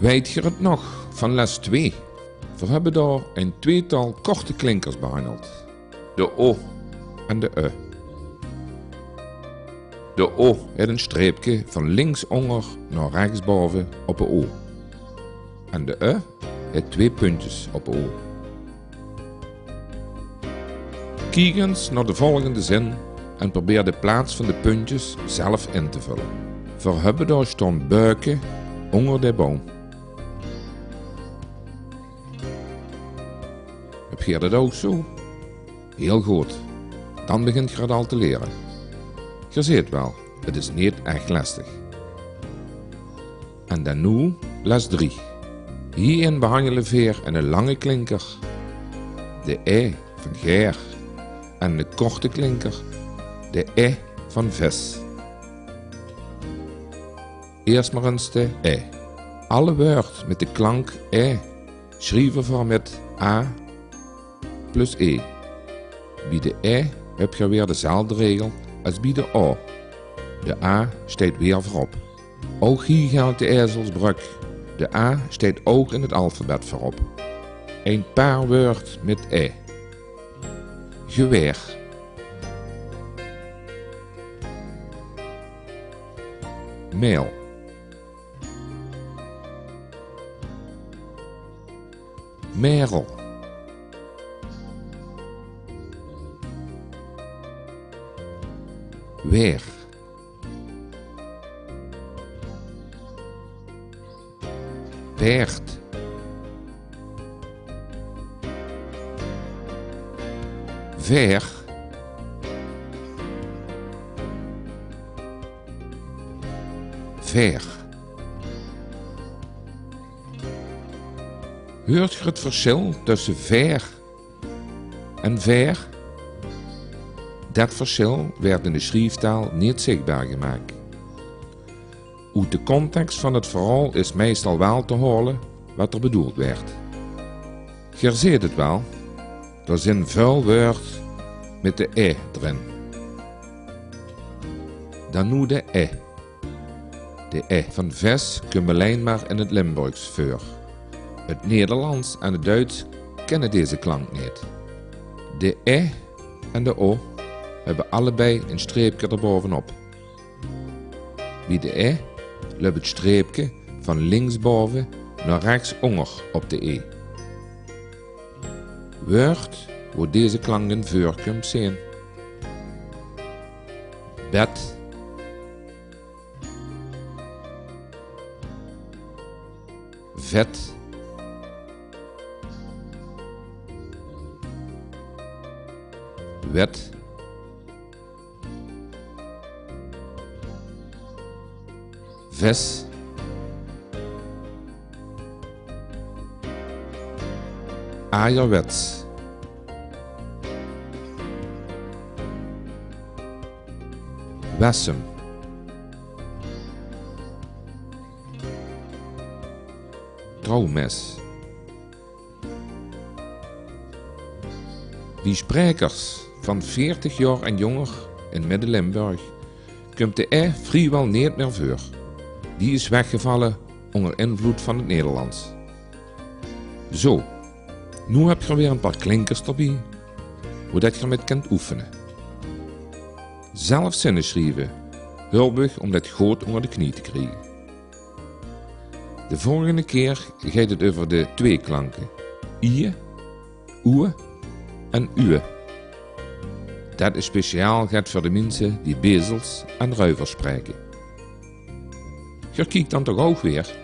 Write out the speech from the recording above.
Weet je het nog van les 2? We hebben daar een tweetal korte klinkers behandeld. De O en de U. De O heeft een streepje van linksonder naar rechtsboven op de O. En de U heeft 2 puntjes op de O. Kijk eens naar de volgende zin en probeer de plaats van de puntjes zelf in te vullen. We hebben daar staan buiken onder de boom. Heb je dat ook zo? Heel goed. Dan begint je het al te leren. Je ziet wel, het is niet echt lastig. En dan nu les 3. Hierin behandelen we weer een lange klinker, de E van Geer, en de korte klinker, de E van vis. Eerst maar eens de E. Alle woorden met de klank E schrijven we met A plus E. Bij de E heb je weer dezelfde regel als bij de O. De A staat weer voorop. Ook hier geldt de ezelsbrug. De A staat ook in het alfabet voorop. Een paar woorden met E. Geweer. Meel. Merel. Weer. Paard. Ver. Ver. Hoort je het verschil tussen ver en ver? Dat verschil werd in de schrijftaal niet zichtbaar gemaakt. Uit de context van het verhaal is meestal wel te horen wat er bedoeld werd. Je ziet het wel, er zijn veel woorden met de E erin. Dan nu de E. De E van vis komt alleen maar in het Limburgs voor. Het Nederlands en het Duits kennen deze klank niet. De E en de O hebben allebei een streepje erbovenop. Bij de E loopt het streepje van linksboven naar rechtsonder op de E. Woord waar deze klanken voorkomt zijn: bed, vet, wet, vis, ajerwets, wessem, trouwmes. Wie sprekers van 40 jaar en jonger in Midden-Limburg komt de E vrijwel niet meer voor. Die is weggevallen onder invloed van het Nederlands. Zo, nu heb je er weer een paar klinkers erbij, zodat je ermee kunt oefenen. Zelf zinnen schrijven, hulpig om dat goed onder de knie te krijgen. De volgende keer gaat het over de 2 klanken: ie, oe en uwe. Dat is speciaal gaat voor de mensen die bezels en ruivers spreken. Je kijkt dan toch ook weer